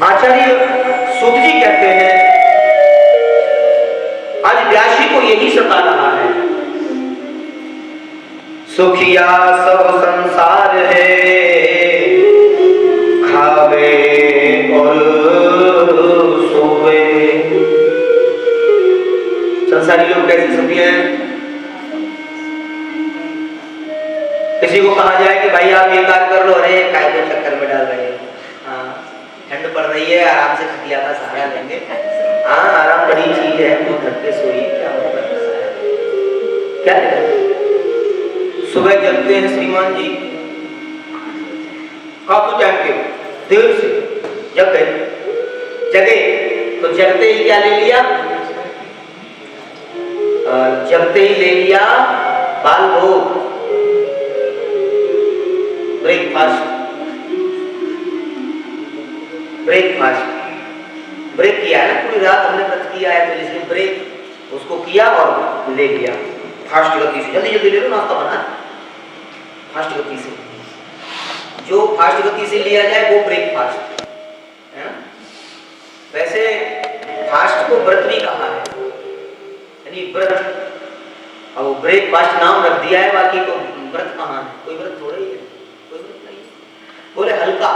आचार्य सूत जी कहते हैं आज व्यासी को यही सता रहा है। सुखिया सब संसार है, खावे और सोवे। संसारी लोग कैसे सुखी हैं? किसी को कहा जाए कि भाई आप ये कार्य कर लो, अरे काय को चक्कर में डाल रहे हैं, ठंड पड़ रही है, आराम से खटिया का सहारा लेंगे। हाँ, आराम बड़ी चीज है, तो घर पे सोइए, क्या होगा? क्या है? सुबह जगते हैं श्रीमान जी, काफी टाइम के देर से जगे तो जगते ही क्या ले लिया? जगते ही ले लिया बाल भोग, ब्रेकफास्ट ब्रेक किया है ना, पूरी रात हमने व्रत किया है, तो इसलिए ब्रेक उसको किया और ले लिया फास्ट गति से। जल्दी जल्दी ले लो, नाश्ता बना फास्ट गति से। जो फास्ट गति से लिया जाए वो ब्रेकफास्ट है। वैसे फास्ट को व्रत भी कहा है, यानी व्रत, और ब्रेकफास्ट नाम रख दिया है, बाकी तो व्रत कहाँ है? कोई व्रत थोड़ा ही है, कोई व्रत नहीं। बोले हल्का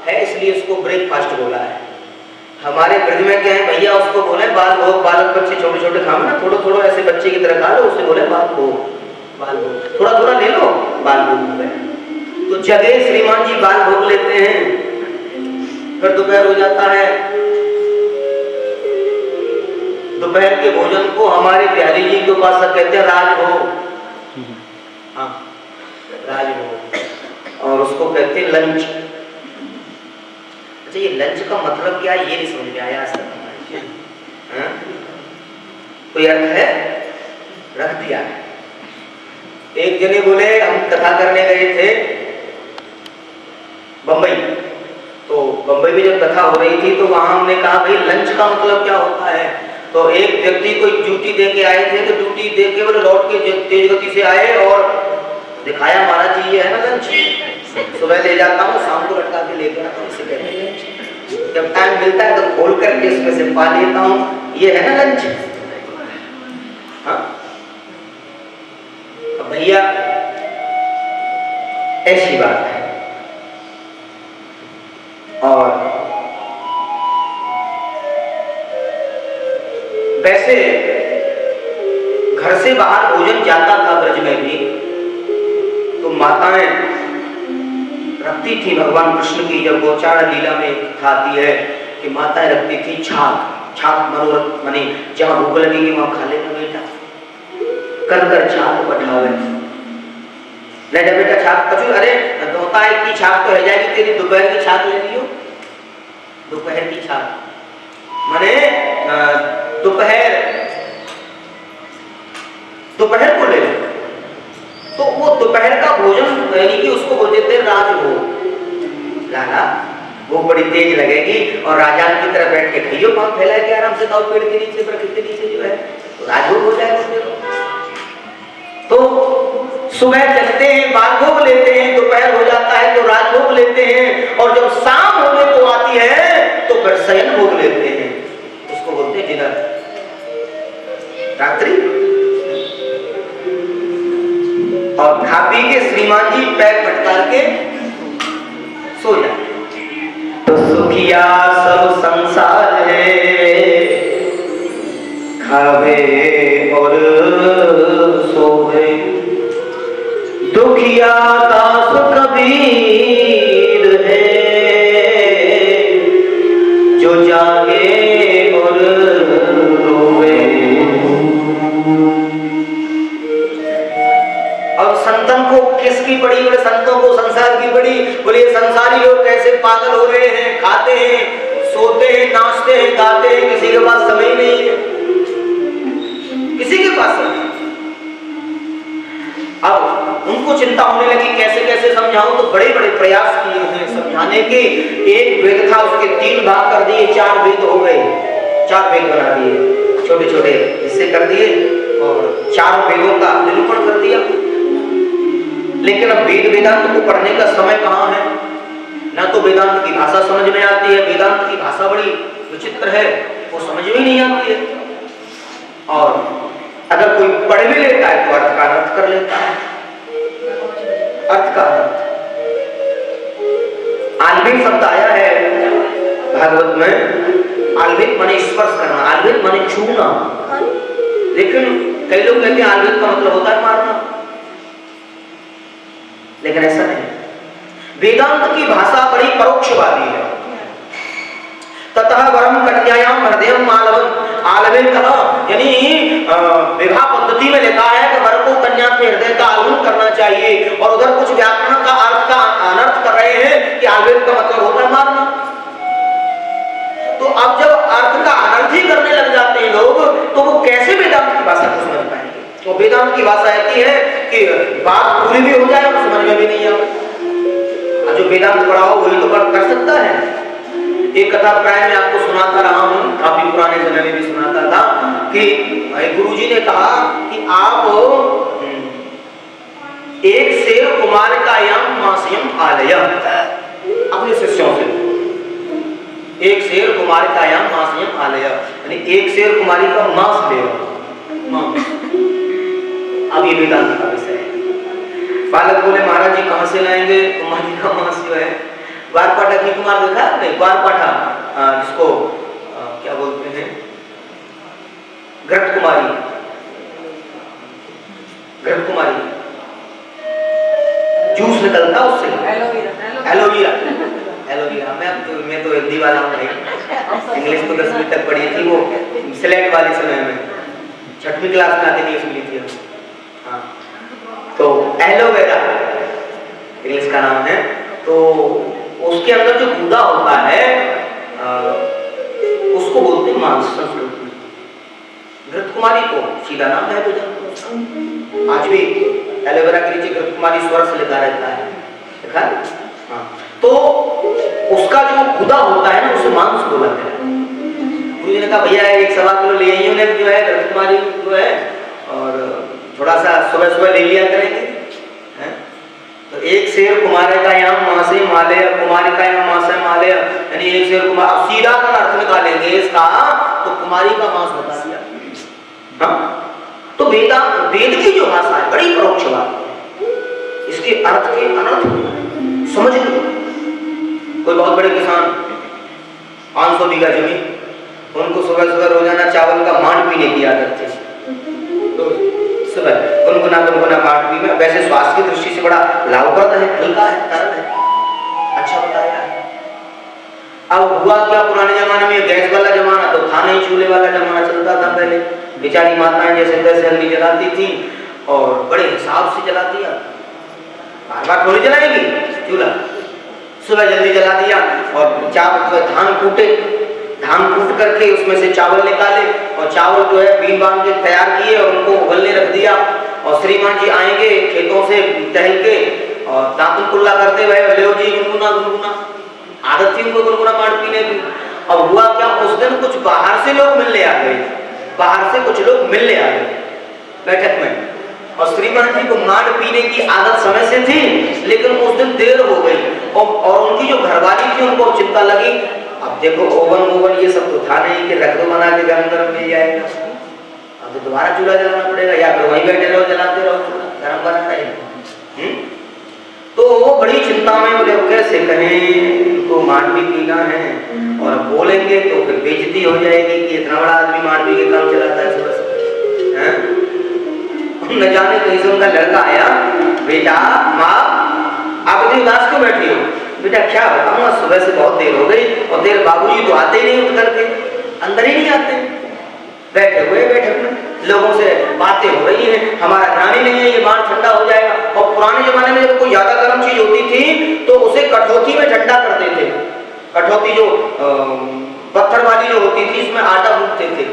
है इसलिए उसको ब्रेकफास्ट बोला है। हमारे ब्रज में क्या है भैया, उसको बोले बाल भोग। बालक बच्चे छोटे छोटे खाओ ना, थोड़ा थोड़ा ऐसे बच्चे की तरह खा लो, उससे बोले बाल भोग, थोड़ा थोड़ा ले लो, बाल भोग हो गए। तो जगह श्रीमान जी बाल भोग लेते हैं, फिर दोपहर हो जाता है। दोपहर के भोजन को हमारे बिहारी जी के उपासक कहते हैं राजभोग। हाँ, राजभोग, और उसको कहते हैं लंच। अच्छा, ये लंच का मतलब क्या है ये नहीं समझ में आया आज तक। कोई अर्थ है? रख दिया। एक जने बोले हम कथा करने गए थे बंबई, तो बंबई में जब कथा हो रही थी तो वहां हमने कहा भाई लंच का मतलब क्या होता है। तो एक व्यक्ति कोई ड्यूटी दे के आए थे, तो ड्यूटी दे के वो लौट के तेज गति से आए और दिखाया महाराज जी ये है ना लंच, सुबह ले जाता हूँ, शाम को लटका के लेकर आता हूँ, इसे कहते हैं। जब टाइम मिलता है तो खोल करके इसमें से पा लेता हूँ, ये है ना लंच। हाँ भैया, ऐसी बात है। और वैसे घर से बाहर भोजन जाता था ब्रज में भी, तो माताएं रखती थी भगवान कृष्ण की। जब गोचारण लीला में खाती है कि माताएं रखती थी छाप मनोरथ, माने जहां भूख लगेगी वहां खा लेना बेटा, कर कर छाप पठावे। नहीं बेटा छाप कचू, अरे दोता है की छाप तो है जाएगी तेरी, दोपहर की छाप ले लियो। दोपहर की छाप माने दोपहर को ले लो, तो वो दोपहर का भोजन यानी कि उसको बोल देते हैं राजभोग। लाला वो बड़ी तेज लगेगी और राजा की तरह बैठ के खाइयो, पाँव फैला के आराम से खाओ, पेड़ के नीचे प्रकृति के नीचे जो है, तो राजभोग हो जाएगा। तो सुबह चलते हैं बाल भोग लेते हैं, दोपहर हो जाता है तो राजभोग लेते हैं, और जब शाम होने को आती है तो फिर शयन भोग लेते हैं, उसको बोलते हैं डिनर, रात्रि। और खा पी के श्रीमान जी पैर फटकार के सो जाते। तो सुखिया सब संसार है, खावे और सोवे। दुखिया दास कबीर है, जो जागे और रोवे। अब संतन को किसकी पड़ी? बोले संतों को संसार की पड़ी। बोले संसारी लोग कैसे पागल हो रहे हैं, खाते हैं, सोते हैं, नाचते हैं, गाते हैं, किसी के पास समय नहीं है, किसी के पास नहीं। अब उनको चिंता होने लगी कैसे कैसे समझाऊं, तो बड़े बड़े प्रयास किए हैं समझाने के। एक वेद था उसके 3 भाग कर दिए, 4 वेद हो गए, 4 वेद बना दिए, छोटे छोटे हिस्से कर दिए और 4 वेदों का निरूपण कर दिया। लेकिन अब वेद वेदांत को पढ़ने का समय कहाँ है? ना तो वेदांत की भाषा समझ में आती है, वेदांत की भाषा बड़ी विचित्र है, वो समझ में ही नहीं आती है। और अगर कोई पढ़ भी लेता है तो अर्थ का अर्थ कर लेता है, अर्थ का अर्थ। आल्विक शब्द आया है भागवत में, आल्विक माने स्पर्श करना, आल्विक माने छूना, लेकिन कई लोग कहते हैं आल्विक का मतलब होता है मारना, लेकिन ऐसा नहीं। वेदांत की भाषा बड़ी परोक्षवादी है। ततः वरम कन्यायाम हृदयम मालवम आलवे कहा, यानी विवाह पद्धति में लिखा है कि वर को कन्या के हृदय का आलवन करना चाहिए, और उधर कुछ व्याकरण का अर्थ का अनर्थ कर रहे हैं कि आलवेद का मतलब होता है मारना। तो अब जब अर्थ का अनर्थ ही करने लग जाते हैं लोग, तो वो कैसे वेदांत की भाषा को समझ पाएंगे? तो वेदांत की भाषा ऐसी है कि बात पूरी भी हो जाए और समझ में भी नहीं आए। जो वेदांत पढ़ा हो वही तो कर सकता है। एक कथा प्राय में आपको सुनाता रहा हूं, काफी पुराने समय में भी सुनाता था कि गुरुजी ने कहा कि आप एक शेर कुमारिकायाम मास्यम आलय, अपने शिष्यों से एक शेर कुमारिकायाम मास्यम आलय, यानी एक शेर कुमारी का मांस ले आओ। अब ये वेदांत का विषय है। बालक बोले महाराज जी कहां से लाएंगे कुमारी का मांस? जो है ग्वारपाठा की कुमार देखा आपने? ग्वारपाठा जिसको क्या बोलते हैं, घृत कुमारी, घृत कुमारी जूस निकलता उससे, एलोवेरा, एलोवेरा। मैं तो हिंदी वाला हूँ भाई, इंग्लिश तो 10वीं तक पढ़ी थी, वो सिलेक्ट वाले समय में 6वीं क्लास में आती इंग्लिश मिली थी। हाँ, तो एलोवेरा इंग्लिश का नाम है। तो उसके अंदर जो गूदा होता है उसको बोलते हैं मांस संस्कृत में। घृत कुमारी को सीधा नाम है, तो आज भी एलोवेरा के नीचे घृत कुमारी स्वर से लिखा रहता है, देखा? हाँ, तो उसका जो गूदा होता है ना उसे मांस बोलते हैं। गुरु जी ने कहा भैया 1.25 किलो ले आइए उन्हें, जो है घृत कुमारी जो है, और थोड़ा सा सुबह सुबह ले लिया करेंगे। तो एक शेर कुमारिकायाम मासे मालय, कुमारिकायाम मासे मालय, यानी एक शेर कुमार, अब सीधा का अर्थ निकालेंगे इसका तो कुमारी का मांस बता दिया। हाँ? तो वेद की जो भाषा है बड़ी परोक्षवाद है, इसके अर्थ के अनर्थ समझ लो। कोई बहुत बड़े किसान 500 बीघा जमीन, उनको सुबह सुबह रोजाना चावल का मांड पीने की आदत थी। तो सुबह गुनगुना मांड पीना वैसे स्वास्थ्य की दृष्टि से बड़ा लाभप्रद है, हल्का है, तरल है, अच्छा बताया है। अब हुआ क्या, पुराने जमाने में गैस वाला जमाना तो था नहीं, चूल्हे वाला जमाना चलता था पहले। बेचारी माताएं जैसे तैसे अग्नि जलाती थी और बड़े हिसाब से जलाती, बार बार थोड़ी जलाएगी चूल्हा। सुबह जल्दी जला दिया और चावल धान कूटे, धान कूट करके उसमें से चावल निकाले और चावल जो है बीन बांध के तैयार किए और उनको उबलने रख दिया। और श्रीमान जी आएंगे खेतों से टहल के और दांतन कुल्ला करते हुए, ले जी गुनगुना गुनगुना, आदत थी उनको गुनगुना मांड पीने की। अब हुआ क्या, उस दिन कुछ बाहर से लोग मिलने आ गए, बाहर से कुछ लोग मिलने आ गए बैठक में, और श्रीमान जी को मांड पीने की आदत समय से थी, लेकिन उस दिन देर हो गई और उनकी जो घरवाली थी उनको चिंता लगी। अब देखो ओवन ये सब तो था नहीं कि रख दो बना के गरम गरम मिल जाएगा, अब तो दोबारा चूल्हा जलाना पड़ेगा, या फिर वहीं बैठे रहो जलाते रहो गरम बना रहेगा। तो वो बड़ी चिंता में बोले कैसे कहें, इनको मांड भी पीना है और बोलेंगे तो फिर बेइज्जती हो जाएगी कि इतना बड़ा आदमी मांड पी के काम चलाता है सुबह सुबह। न जाने कहीं से उनका लड़का आया, बेटा माँ आप इतनी उदास क्यों बैठी हो? बेटा क्या बताऊँ, सुबह से बहुत देर हो गई और तेरे बाबूजी तो आते ही नहीं उठ करके, अंदर ही नहीं आते, बैठे हुए बैठक में लोगों से बातें हो रही हैं, हमारा ध्यान ही नहीं है, ये मांड ठंडा हो जाएगा। और पुराने जमाने में जब कोई ज्यादा गर्म चीज होती थी तो उसे कठौती में ठंडा करते थे। कठौती जो पत्थर वाली जो होती थी, इसमें आटा गूंथते थे,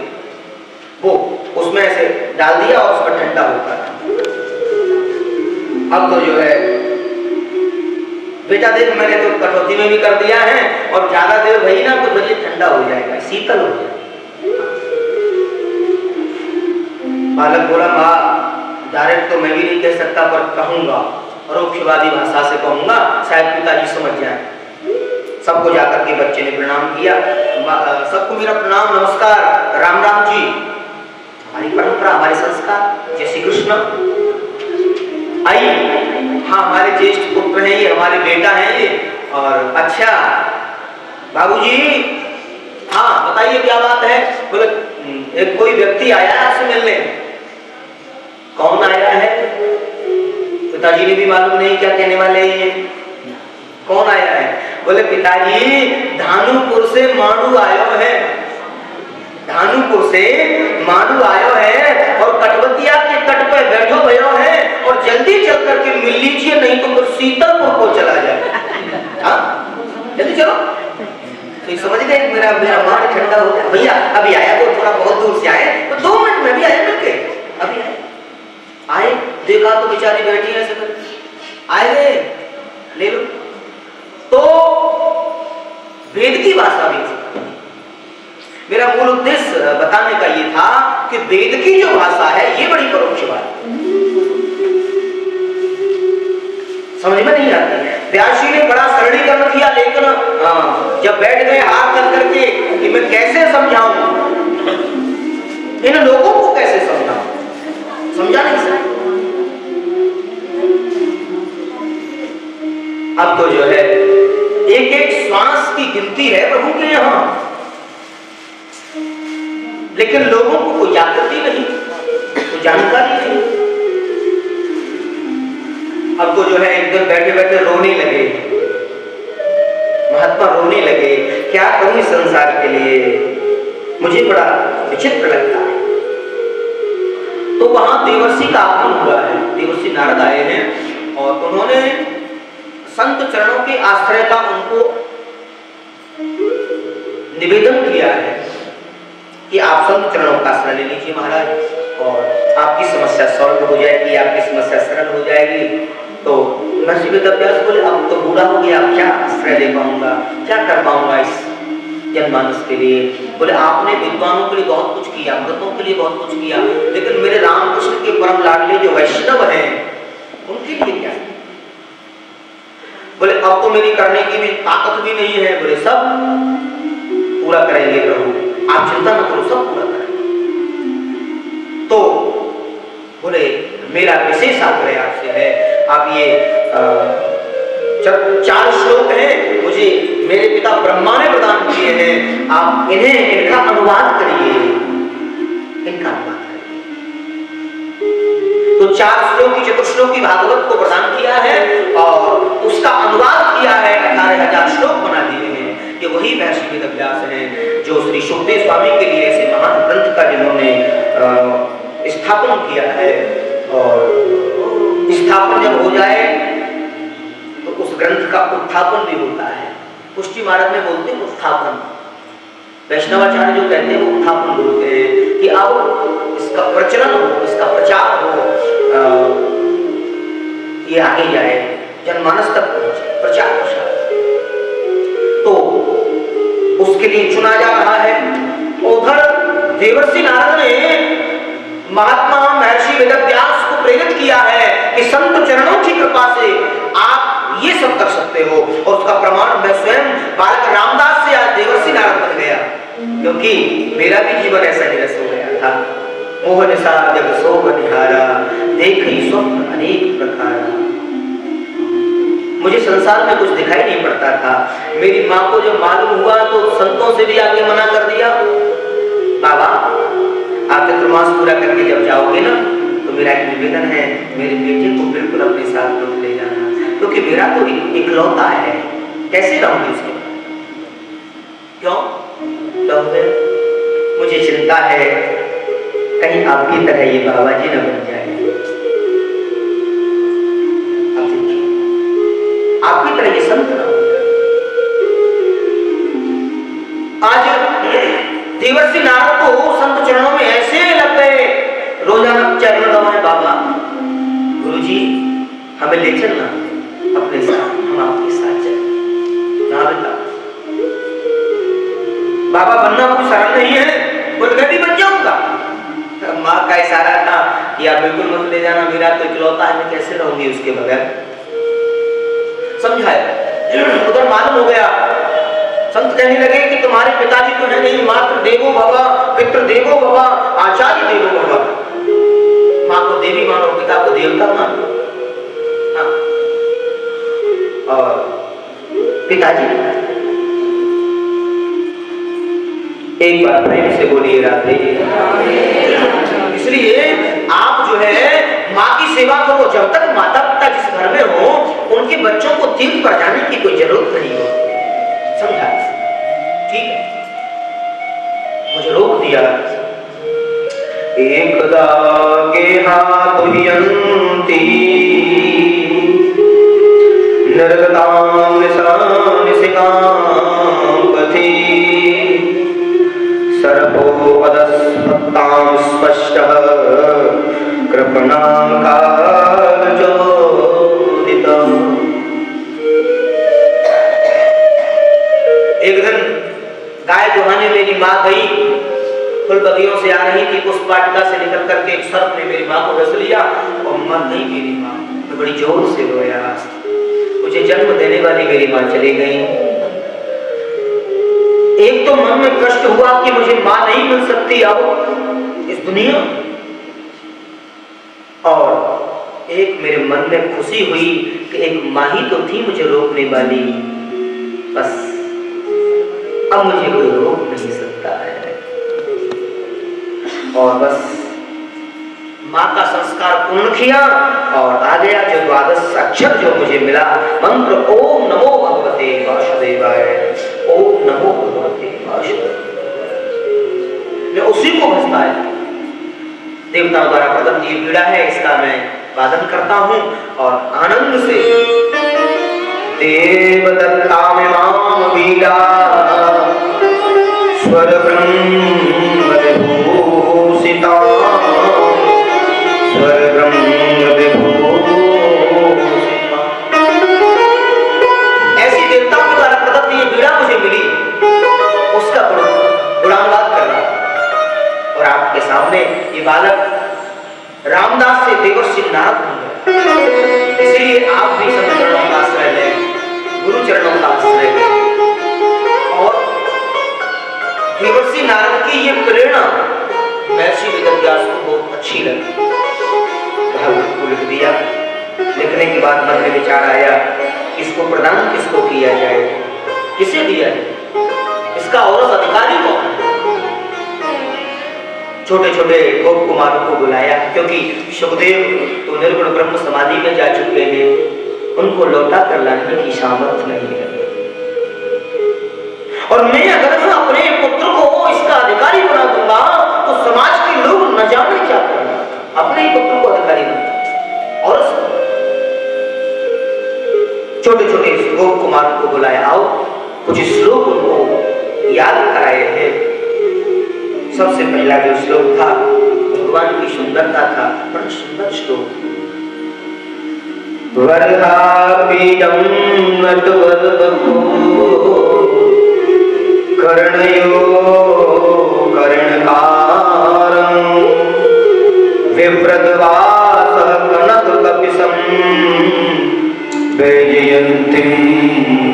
वो उसमें ऐसे डाल दिया और उसमें ठंडा होता था। अब तो जो है बेटा देख मैंने तो कटौती में भी कर दिया है और ज्यादा देर भई ना तो बल्कि ठंडा हो जाएगा, शीतल हो जाएगा। बालक बोला माँ डायरेक्ट तो मैं भी नहीं कह सकता पर कहूंगा, परोक्षवादी भाषा से कहूंगा, शायद पिताजी समझ जाए। सबको जाकर के बच्चे ने प्रणाम किया। सबको मेरा प्रणाम, नमस्कार, राम राम जी। हमारी परंपरा, हमारे संस्कार, जय श्री कृष्ण। आइए, हाँ हमारे ज्येष्ठ पुत्र हैं ये, हमारे बेटा हैं ये। और अच्छा बाबूजी, हाँ बताइए क्या बात है। बोले एक कोई व्यक्ति आया है आपसे मिलने। कौन आया है? पिताजी ने भी मालूम नहीं क्या कहने वाले हैं। कौन आया है? बोले पिताजी धानुपुर से मांडू आयो है, धानुपुर से मांडू आयो है और कटवतिया के तट पे बैठो भयो है और जल्दी चल करके मिल लीजिए, नहीं तो फिर शीतलपुर को चला जाए। हाँ जल्दी चलो। तो समझ गए, मेरा मन ठंडा हो गया। भैया अभी आया, वो थोड़ा बहुत दूर से आए, तो 2 मिनट में भी आए मिलके। अभी आए, देखा तो बेचारी बैठी है, आए रे ले लो। तो वेद की भाषा भी, मेरा मूल उद्देश्य बताने का ये था कि वेद की जो भाषा है ये बड़ी परोक्ष बात समझ में नहीं आती। व्यास जी ने बड़ा सरलीकरण किया, लेकिन जब बैठ गए हाथ कर करके कि मैं कैसे समझाऊं, इन लोगों को कैसे समझाऊं, समझा नहीं सकता। अब तो जो है एक एक श्वास की गिनती है प्रभु के यहां, लेकिन लोगों को कोई जागृति नहीं, कोई जानकारी नहीं। अब तो जो है एक दिन बैठे बैठे रोने लगे, महात्मा रोने लगे, क्या करूं इस संसार के लिए, मुझे बड़ा विचित्र लगता है। तो वहां देवर्षि का आगमन हुआ है, देवर्षि नारद आए हैं और उन्होंने संत चरणों के आश्रय का उनको निवेदन किया है कि आप संत चरणों का आश्रय ले लीजिए महाराज, और आपकी समस्या सॉल्व हो जाएगी, आपकी समस्या सरल हो जाएगी। तो महर्षि वेदव्यास बोले अब तो बूढ़ा हो गया, अब क्या आश्रय ले पाऊंगा, क्या कर पाऊंगा इस जनमानस के लिए। बोले आपने विद्वानों के लिए बहुत कुछ किया, भक्तों के लिए बहुत कुछ किया, लेकिन मेरे रामकृष्ण के परम लाडले जो वैष्णव हैं उनके लिए क्या? बोले अब तो मेरी करने की भी ताकत भी नहीं है। बोले सब पूरा करेंगे प्रभु, आप चिंता न करो, सब पूरा करेंगे। तो बोले मेरा विशेष आग्रह आपसे है, आप ये 4 श्लोक हैं मुझे मेरे पिता ब्रह्मा ने प्रदान किए हैं, आप इनका अनुवाद करिए, इनका अनुवाद करिए। तो 4 श्लोक की चतुश्लोकी भागवत को प्रदान किया है और उसका अनुवाद किया है, 18,000 श्लोक बना दिए हैं। ये वही महर्षि वेदव्यास हैं जो श्री सुखदेव स्वामी के लिए ऐसे महान ग्रंथ का जिन्होंने स्थापन किया है। और स्थापन जब हो जाए तो उस ग्रंथ का उत्थापन भी होता है। पुष्टि मार्ग में बोलते हैं उत्थापन, वैष्णवाचार्य जो कहते हैं वो उत्थापन बोलते हैं कि अब इसका प्रचलन हो, इसका प्रचार हो, ये आगे जाए, जनमानस तक पहुंचे, प्रचार प्रसार। तो उसके लिए चुना जा रहा है। उधर देवर्षि नारद ने महात्मा महर्षि वेदव्यास को प्रेरित किया है कि संत चरणों की कृपा से आप ये सब कर सकते हो, और उसका प्रमाण मैं स्वयं बालक रामदास से आज देवर्षि नारद बन गया, क्योंकि मेरा भी जीवन ऐसा निरस हो गया था। मोहन सा जब सोभ निहारा, देखी स्वप्न अनेक प्रकार। मुझे संसार में कुछ दिखाई नहीं पड़ता था। मेरी माँ को जब मालूम हुआ तो संतों से भी आगे मना कर दिया, बाबा आप चतुर्मास पूरा करके जब जाओगे ना तो मेरा एक निवेदन है, मेरे बेटे को बिल्कुल अपने साथ मत ले जाना, क्योंकि मेरा तो इकलौता है, कैसे रहूंगी उसके बाद? क्यों? तो मुझे चिंता है कहीं आपकी तरह ये बाबा जी न बन जाए, आपकी तरह ये संत न बन जाए। आज देवर्षि नारद को संत चरणों में ऐसे लग गए, रोजाना चरण दबाएं, बाबा गुरुजी हमें ले चलना अपने साथ, हम आपके साथ चलें। ना बेटा, बाबा बनना कोई सरल नहीं है, बोल मैं भी बन जाऊंगा। माँ का इशारा था कि आप बिल्कुल मत ले जाना, मेरा तो इकलौता है, मैं कैसे रहूंगी उसके बगैर। समझाया। उधर मालूम हो गया संत कहने लगे कि तुम्हारे पिताजी तो है नहीं, मात्र देवो भव, पितृ देवो भव, आचार्य देवो भव। माँ को देवी मानो, पिता को देवता मानो। हाँ। और पिताजी एक बार प्रेम से बोलिए राधे। इसलिए आप जो है माँ की सेवा करो। जब तक माता पिता जिस घर में हो उनके बच्चों को तीर्थ पर जाने की कोई जरूरत नहीं हो। समझा? ठीक है, मुझे रोक दिया। एकदा के हाथ हियंती नरगतां निशानिसिकां पथि सर्पोपदस्फक्तां स्पष्टः कृपणां कालजोदितम्। एक दिन गाय दुहाने मेरी माँ गई, फूल बगियों से आ रही थी, उस वाटिका से निकल करके एक सर्प ने मेरी माँ को डस लिया और मर गई मेरी माँ। मैं बड़ी जोर से रोया। मुझे जन्म देने वाली मेरी माँ चली गई। एक तो मन में कष्ट हुआ कि मुझे माँ नहीं मिल सकती अब इस दुनिया, और एक मेरे मन में खुशी हुई कि एक माँ ही तो थी मुझे रोकने वाली। बस अब मुझे कोई रोक नहीं सकता है। और बस माँ का संस्कार पूर्ण किया और आ गया जो द्वादश अक्षर जो मुझे मिला मंत्र, ओम नमो भगवते वासुदेवाय, ओम नमो भगवते वासुदेवाय। मैं उसी को भजता है। देवताओं द्वारा प्रदत्त ये पीड़ा है, इसका मैं वादन करता हूँ और आनंद से देवदत्ता में माम बीड़ा स्वर ब्रह्म विभूषिता स्वर ब्रह्म विभूषिता। ऐसी देवताओं के द्वारा प्रदत्त ये पीड़ा मुझे मिली, उसका गुणानुवाद करना। और आपके सामने ये बालक रामदास से देवर्षि नारद बन गए। इसलिए आप भी संत चरणों का आश्रय लें, गुरु चरणों का आश्रय लें। और देवर्षि नारद की ये प्रेरणा महर्षि वेदव्यास को बहुत अच्छी लगी। भागवत को लिख दिया। लिखने के बाद मन में विचार आया, इसको प्रदान किसको किया जाए, किसे दिया जाए, इसका औरत अधिकारी कौन है। छोटे छोटे गोप कुमारों को बुलाया, क्योंकि सुखदेव तो निर्गुण ब्रह्म समाधि में जा चुके हैं, उनको लौटा कर लाने की सामर्थ्य नहीं है। और मैं अगर अपने पुत्र को इसका अधिकारी बना दूंगा तो समाज के लोग न जाने क्या करेंगे। अपने ही पुत्र को अधिकारी बना। और छोटे छोटे गोप कुमारों को बुलाया, आओ कुछ श्लोक उनको याद कराए हैं। सबसे पहला जो श्लोक था भगवान की सुंदरता था, बड़ा सुंदर श्लोक। वरदापीडं नटवरवपो कर्णयो कर्णकारं विव्रतवासः कनककपिशं वैजयन्तीं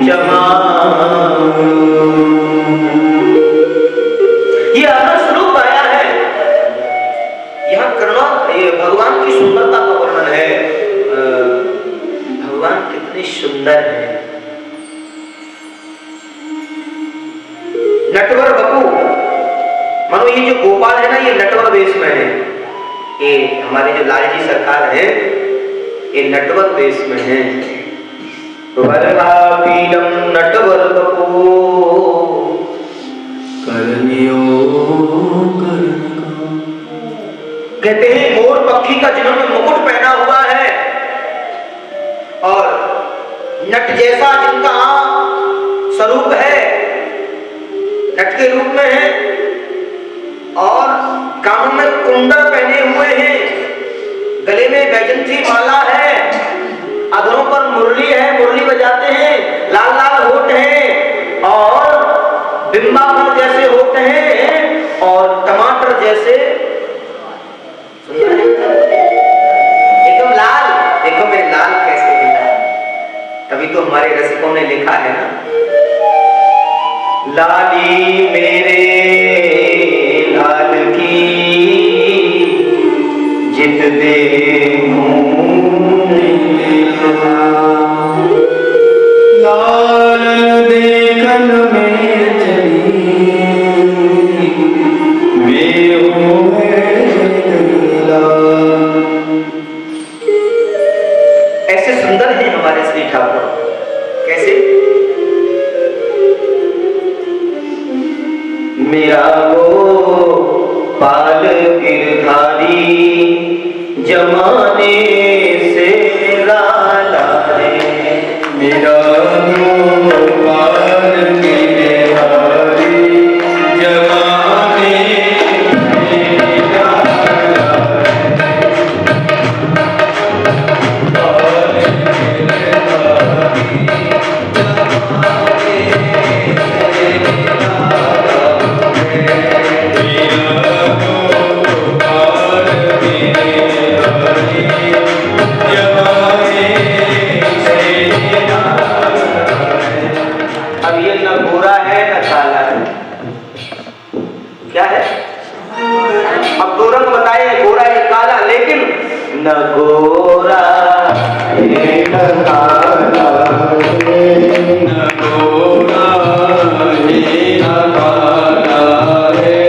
च माम्। ये श्लोक आया है, यहाँ करुणा, ये भगवान की सुंदरता का वर्णन है। भगवान कितने सुंदर है। नटवर बपू, मानो ये जो गोपाल है ना, ये नटवर वेश में है। ये हमारे जो लालजी सरकार है, ये नटवर वेश में है। वरदापीडं नटवर बपू कर्णयो कर्णका। कहते हैं मोर पक्षी का जिन्होंने मुकुट पहना हुआ है और नट जैसा जिनका स्वरूप है, नट के रूप में है, और कानों में कुंडल पहने हुए हैं, गले में वैजंती माला है, अधरों पर मुरली है, मुरली बजाते हैं, लाल लाल होठ हैं और बिंबाफल जैसे होते हैं और टमाटर जैसे एकदम लाल। देखो मेरे लाल कैसे है, तभी तो हमारे रसिकों ने लिखा है ना, लाली मेरे लाल की जित देखूं लाल देखन में चली मेरे ऐसे सुंदर हैं हमारे श्री ठाकुर। कैसे? मेरा वो पाल गिरधारी जमाने से लाला है। मेरा पाल गिरधारी जमाने से लाला अब ये न गोरा है न काला है, क्या है? अब दो रंग बताए, गोरा है काला, लेकिन न गोरा है न काला है, न गोरा है न काला है,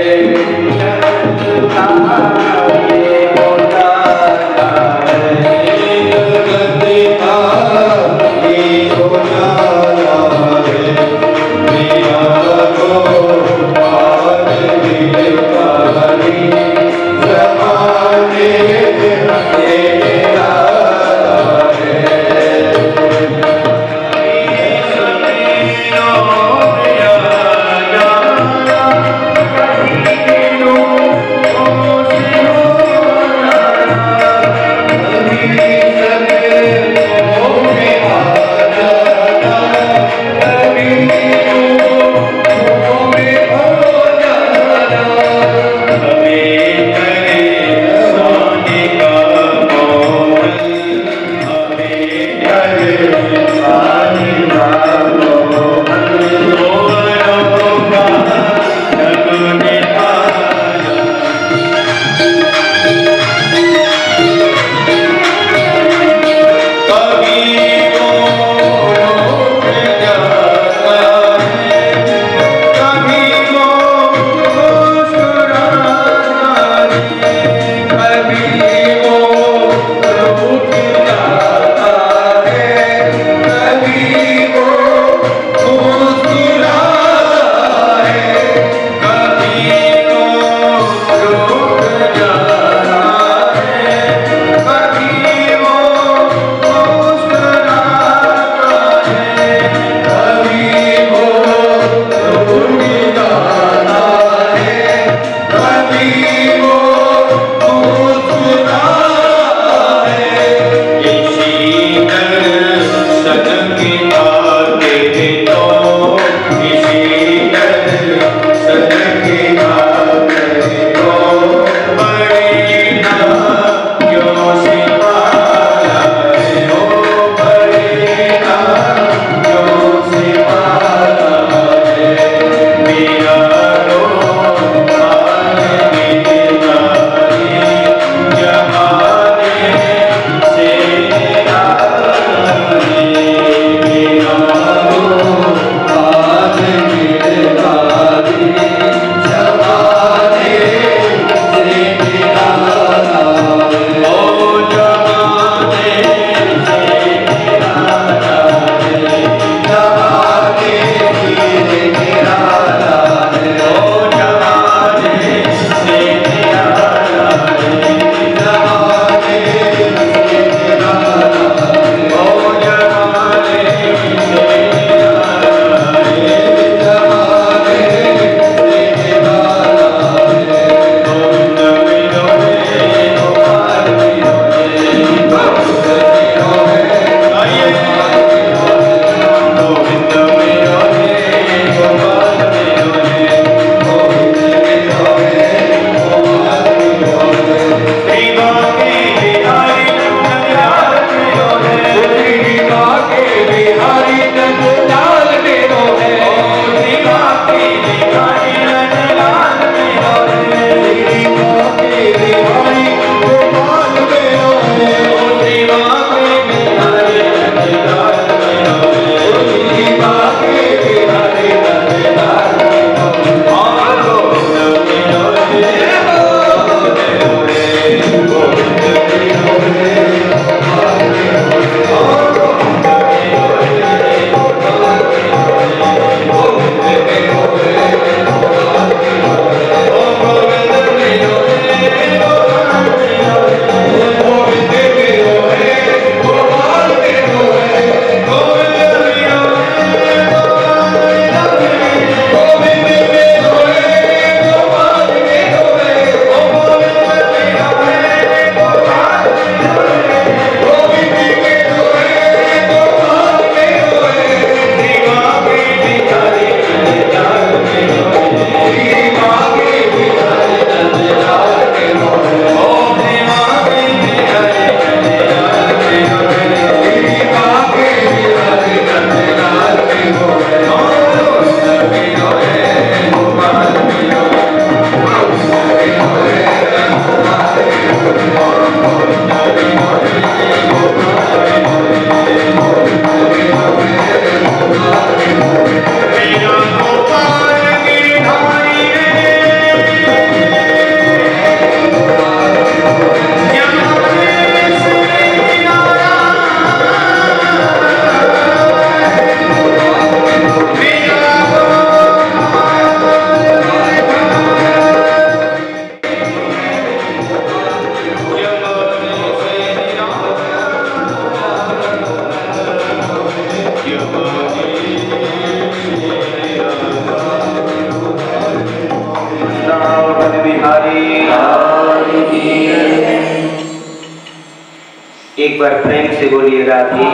एक बार प्रेम से बोलिए राधे।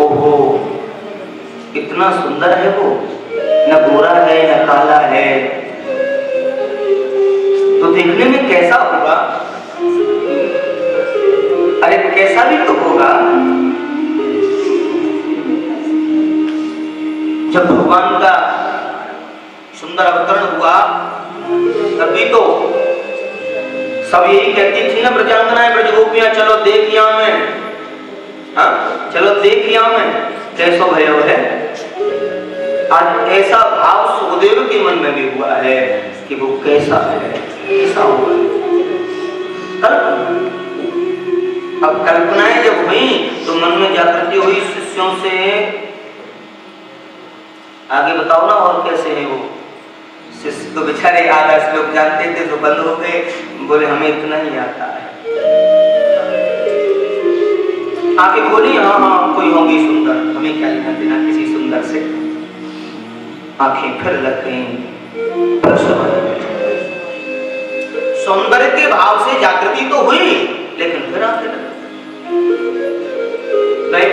ओहो, इतना सुंदर है वो, न गोरा है न काला है, तो देखने में कैसा होगा? अरे कैसा भी तो होगा। जब भगवान का सुंदर अवतरण हुआ तभी तो सब यही कहती थी ना, ब्रजांगनाएं ब्रजगोपियां, चलो देखिया मैं, हाँ चलो देखिया मैं कैसो भयो है। आज ऐसा भाव सुखदेव के मन में भी हुआ है कि वो कैसा है, कैसा हुआ है। अब कल्पनाएं जब हुई तो मन में जागृति हुई शिष्यों से, आगे बताओ ना और कैसे है वो। शिष्य तो बेचारे आधा श्लोक जानते थे तो बंद हो गए, बोले हमें इतना ही आता है। आगे बोली हाँ हाँ कोई होगी सुंदर, हमें क्या लेना देना किसी सुंदर से। आंखें फिर लग गई, सौंदर्य के भाव से जागृति तो हुई लेकिन फिर आंखें लग गई।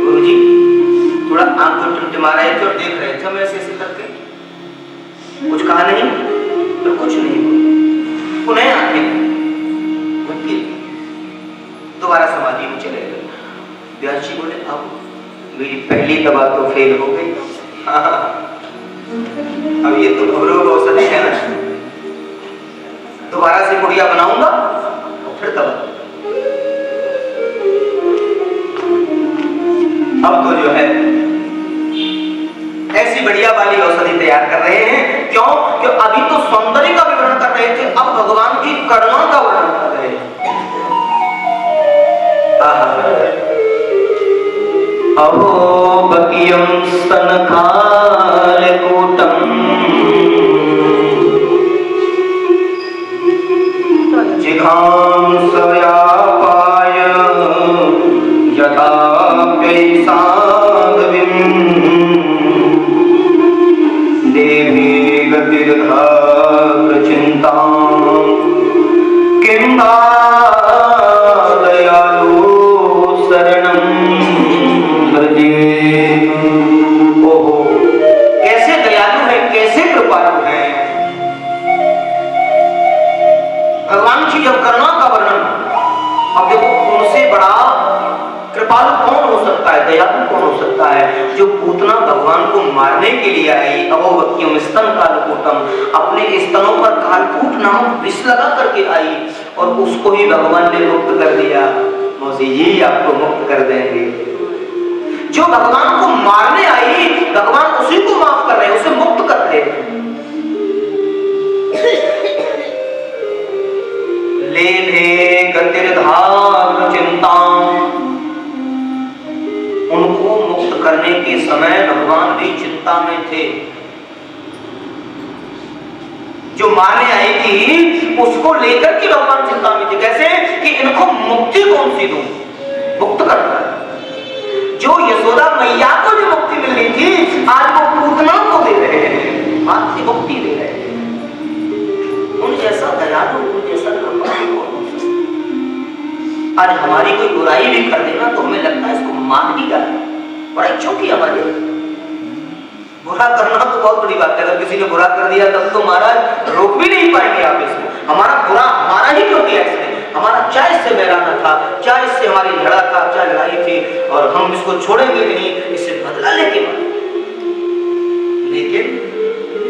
गुरुजी थोड़ा आंख टिमटिमा रहे थे और देख रहे थे हम ऐसे ऐसे करके, कुछ कहा नहीं तो कुछ नहीं बोला। पुनः आंखें दोबारा समाधि में चले गए। व्यास जी बोले अब मेरी पहली दवा तो फेल हो गई, अब ये तो घबरोग औषधि है ना, दोबारा से गुड़िया बनाऊंगा और फिर दवा। अब तो जो है ऐसी बढ़िया वाली औषधि तैयार कर रहे हैं। क्यों? कि अभी तो सौंदर्य का विवरण कर रहे थे, अब भगवान की करुणा का वर्णन कर रहे हैं। अहो बकियम स्तनकालकूटम जिघांसयापाय यथाप्यैषागविम् देवी गतिर्धा प्रचिन्तां किं वा दयालु शरणं व्रजे। ओहो कैसे दयालु है, कैसे कृपालु है भगवान की जब करुणा का वर्णन। अब देखो उनसे बड़ा कृपालु कौन हो सकता है, दयालु कौन हो सकता है? जो पूतना भगवान को मारने के लिए आई, अवोवक्यम स्तन कालकूटम, अपने स्तनों पर कालकूट नामक विष लगा करके आई और उसको ही भगवान ने मुक्त कर दिया। मौसी जी आपको मुक्त कर देंगे। जो भगवान को मारने आई भगवान उसी को माफ कर रहे हैं, उसे मुक्त कर रहे हैं। लेभे गतिर्धाम चिंतां, उनको मुक्त करने के समय भगवान भी चिंता में थे। जो मारने आई थी उसको लेकर के भगवान चिंता में थे। कैसे कि इनको मुक्ति कौन सी दूं, मुक्त करना। जो यशोदा मैया को जो मुक्ति मिलनी थी आज वो पूतना को दे रहे हैं, आज से मुक्ति दे रहे हैं। उन जैसा दयालु, उन जैसा कृपालु आज हमारी कोई बुराई भी कर देना तो हमें लगता है इसको मार ही डाले, बड़ा चौकी हमारी। बुरा करना तो बहुत बड़ी बात है, अगर किसी ने बुरा कर दिया तब तो महाराज रोक भी नहीं पाएंगे आप इसको। हमारा बुरा हमारा ही क्यों किया इसने, हमारा चाहे इससे मेराना था, चाहे इससे हमारी झगड़ा था, चाहे लड़ाई थी और हम इसको छोड़ेंगे नहीं, इससे बदला लेके मारे। लेकिन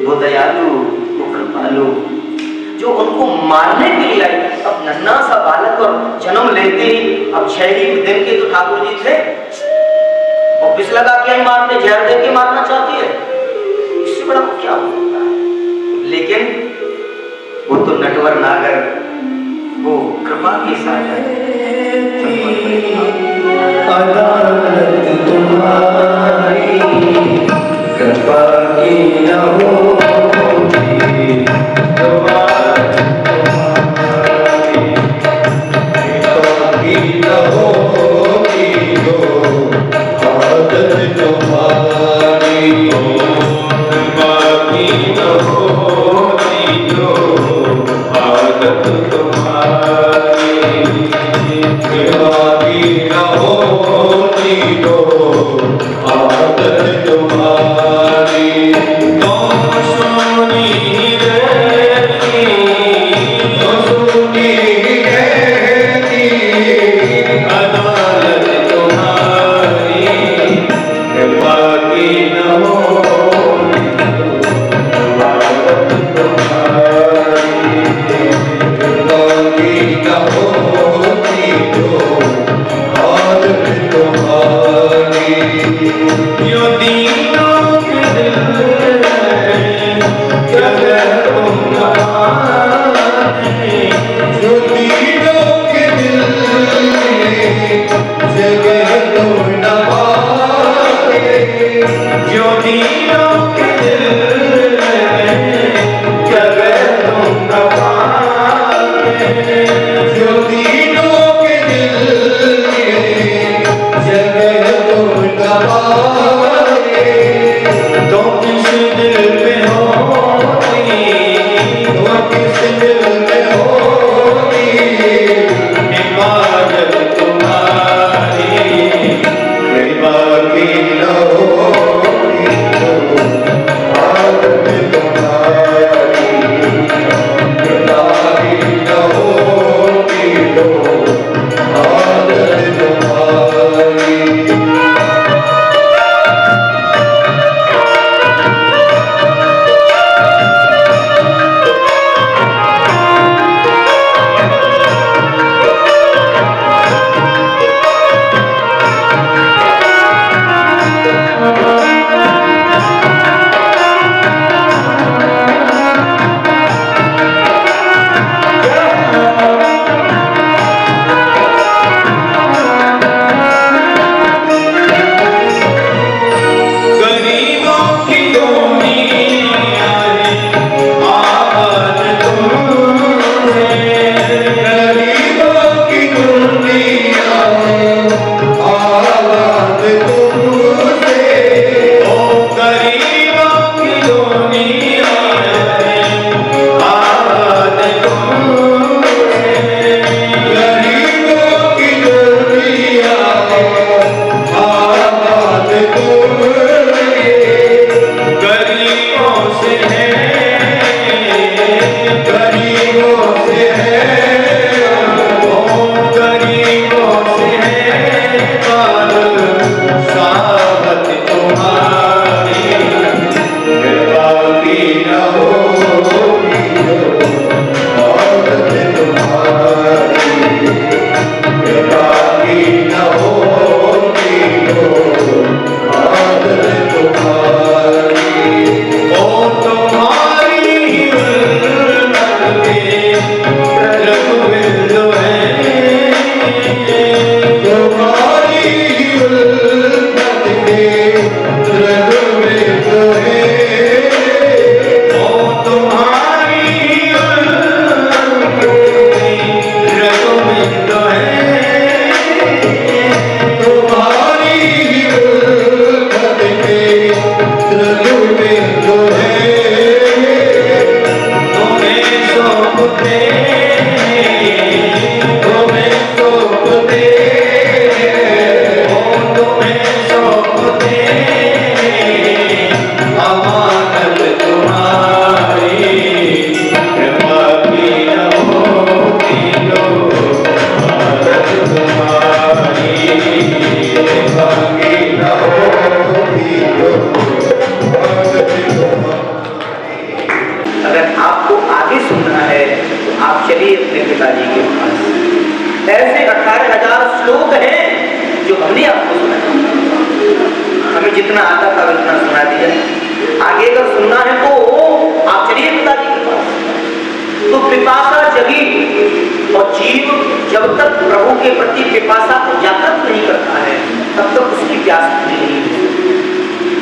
वो दयालु, वो कृपालु जो उनको मारने के लिए आई। अब नन्हा सा बालक और जन्म लेते ही अब 6 ही दिन के तो ठाकुर जी थे, और विष लगा के मारने, जहर दे के मारना चाहती है, इससे बड़ा क्या हो सकता है। लेकिन वो तो नटवर नागर, वो कृपा के साथ अदालत तुम्हारी कृपा की न होगी, तुम्हारी जो दीनों के दिल में जगह तुम न पाए, जो दीनों के दिल में जगह तुम न पाए, जो दीनों के दिल में जगह तुम न पाए, जो दीनों के दिल में जगह तुम न पाए, तो किस दिल में होती, तो किस दिल में होती इबादत तुम्हारी, कृपा की न होती तो आदत तुम्हारी, कृपा की न होती तो आदत तुम्हारी। गरीबों की दुनिया है आबाद तुमसे, गरीबों की दुनिया है आबाद तुमसे, ओ गरीबों की दुनिया है आबाद तुमसे, गरीबों की दुनिया है आबाद तुमसे, गरीबों से है, गरीबों से है, ओ गरीबों से है साहत तुम्हारी, कृपा की न होगी तो आदत तुम्हारी, कृपा की न होगी तो आदत तुम्हारी, ओ तुम्हारी उल्लत के रघुविंद है, तुम्हारी उल्लत के रघुविंद है, ओ तुम्हारी उल्लत के रघुविंद है, तुम्हारी उल्लत के रघुविंद है, तुम्हें सौंपते, तुम्हें सौंपते, ओ तुम्हें सौंपते अमानत तुम्हारी, कृपा की न होती तो आदत तुम्हारी, कृपा की न होती तो आदत तुम्हारी। अगर आपको आगे सुनना है तो आप चलिए अपने पिताजी के पास। ऐसे 18,000 श्लोक हैं जो हमने आपको सुनाया, हमें जितना आता था उतना सुना दिया। आगे अगर सुनना है तो आप चलिए पिताजी के पास। तो पिपासा जगी, और जीव जब तक प्रभु के प्रति पिपासा को जागृत नहीं करता है तब तक उसकी प्यास पूरी नहीं होती।